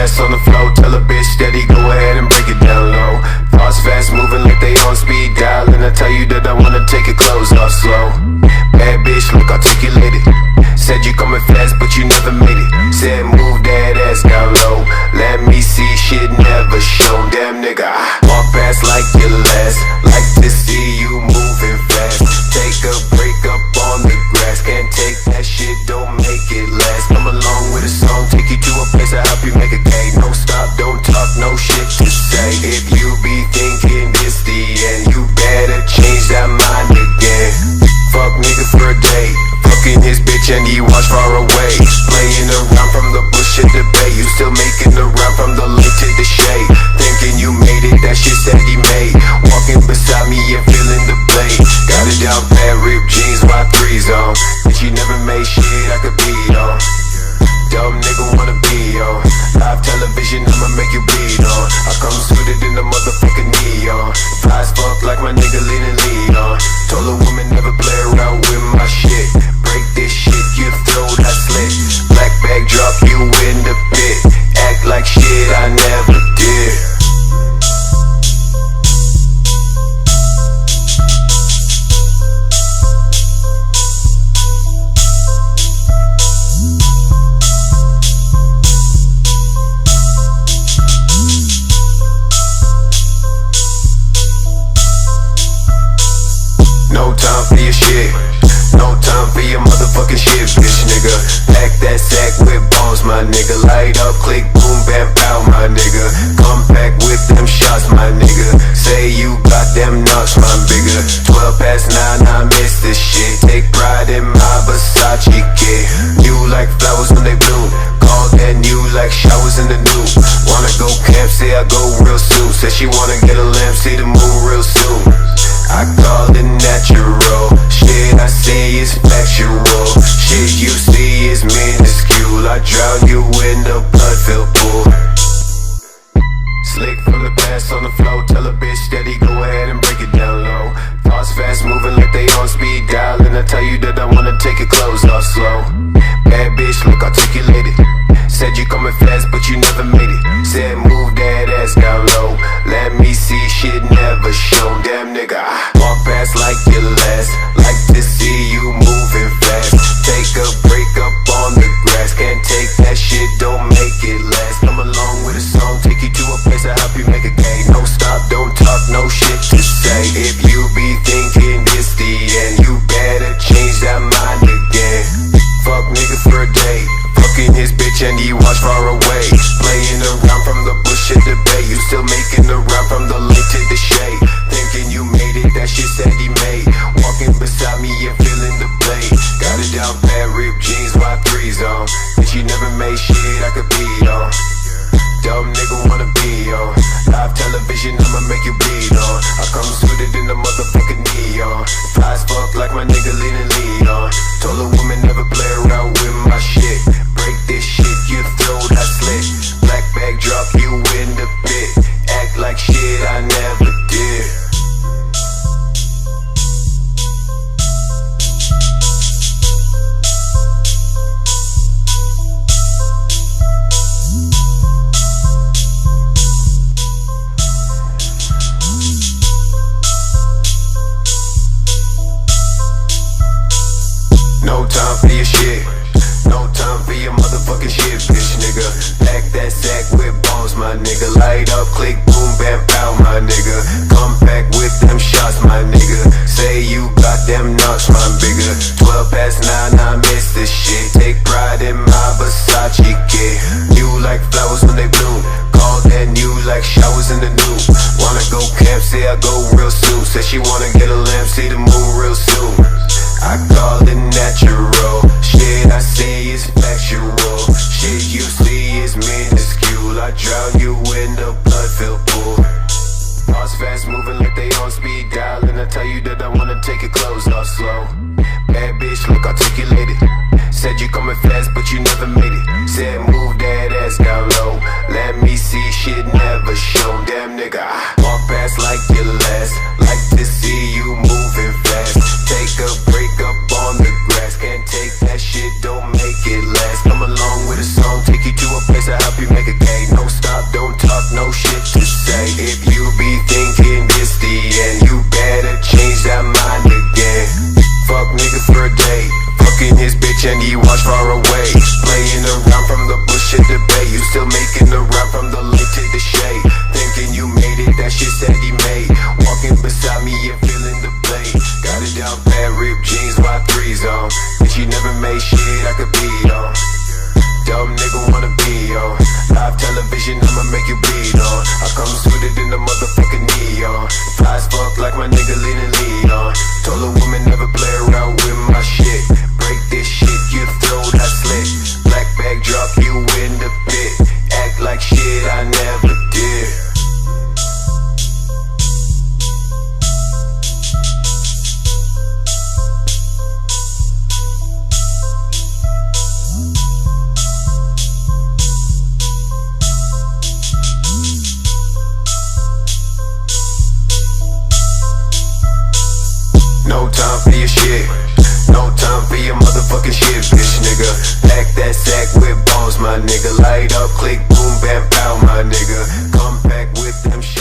ass on the floor. Tell a bitch steady, go ahead and break it down low. Thoughts fast moving like they on speed dial. And I tell you that I wanna take your clothes off slow. Bad bitch, look articulated. Said you coming fast, but you never made it. Said move that ass down low. Let me see shit never shown. Damn nigga, I walk fast like your last. Like to see you moving fast. Take a break up on the grass. Can't take that shit, don't make it last. Come along with a song, take you to a place I help you make a cake. No stop, don't talk, no shit to say. If you be thinking this the end, you better change that mind again. Fuck nigga for a day, fucking his bitch and he watch far away. Playing around from the bush to the bay. You still making the run from the lake to the shade. Thinking you made it, that shit said he made. Walking beside me and feeling the blade. Got it down bad, ripped jeans, Y3s on. Bitch you never made shit I could be on. Dumb nigga wanna be on. Live television, I'ma make you bleed on. I come suited in the motherfucking neon. Fly as fuck like my nigga leaning lead on. Told a woman never play around with my shit. Break this shit, you throw that slit. Black bag drop you in the pit. Act like shit I never did. No time for your shit, no time for your motherfucking shit, bitch nigga. Pack that sack with balls, my nigga. Light up, click, boom, bam, pow, my nigga. Come back with them shots, my nigga. Say you got them nuts, my bigger. 12 past 9, I miss this shit. Take pride in my Versace kid. You like flowers when they bloom. Call that new like showers in the new. Wanna go camp, say I go real soon. Said she wanna get a lamp, see the moon real soon. I call it natural. Shit I say is factual. Shit you see is minuscule. I drown you in the blood-filled pool. Slick from the past on the floor. Tell a bitch steady, go ahead and break it down low. Thoughts fast moving like they on speed dial. And I tell you that I wanna take your clothes off slow. Bad bitch, look articulated. Said you coming fast, but you never made it. Said move that ass down low. Let me see shit never shown. Damn nigga, I walk fast like your last. Like to see you moving fast. Take a break up on the grass. Can't take that shit, don't make it last. Come along with a song, take you to a place I help you make a cake. No stop, don't talk, no shit to say. If you be thinking this the end, you better change that mind again. Fuck nigga for a day, fucking his bitch and he watch far away. Playing around from the bush to the bay. You still making the run from the lake to the shade. Thinking you made it, that shit said he made. Walking beside me and feeling the blade. Got it down bad, ripped jeans, Y3s on. Bitch you never made shit I could be on. Dumb nigga wanna be on. Live television, I'ma make you bleed on. I come suited in the motherfucking neon. Fly as fuck like my nigga leaning lead on. Told a woman never play around with my shit. Break this shit, you throw that slit. Black bag drop you in the pit. Act like shit I never did. No time for your shit, no time for your motherfucking shit, bitch nigga. Pack that sack with balls, my nigga. Light up, click, boom, bam, pow, my nigga. Come back with them shots, my nigga. Say you got them nuts, my bigger. 12 past 9, I miss this shit. Take pride in my Versace kid. You like flowers when they bloom. Call that new like showers in the new. Wanna go camp, say I go real soon. Said she wanna get a lamp, see the moon real soon. I call it natural. Shit I say is factual. Shit you see is minuscule. I drown you in the blood-filled pool. Thoughts fast moving like they on speed dial. And I tell you that I wanna take your clothes off slow. Bad bitch, look articulated. Said you coming fast, but you never made it. Said move that ass down low. Let me see shit never shown. Damn nigga, I walk fast like your last. Like to see you moving fast. Take a break up on the grass. Can't take that shit, don't make it last. Come along with a song, take you to a place I help you make a cake. No down bad, ripped jeans, Y3s on. Bitch, you never made shit I could be on. Dumb nigga wanna be on live television, I'ma make you bleed on. I come suited in the motherfucking neon. Fly as fuck like my nigga leaning lead on. Told a woman never play around with my shit. Break this shit, you throw that slit. Black bag drop you in the pit. Act like shit I never did. No time for your shit, no time for your motherfucking shit, bitch nigga. Pack that sack with bones, my nigga. Light up, click, boom, bam, pow, my nigga. Come back with them shit.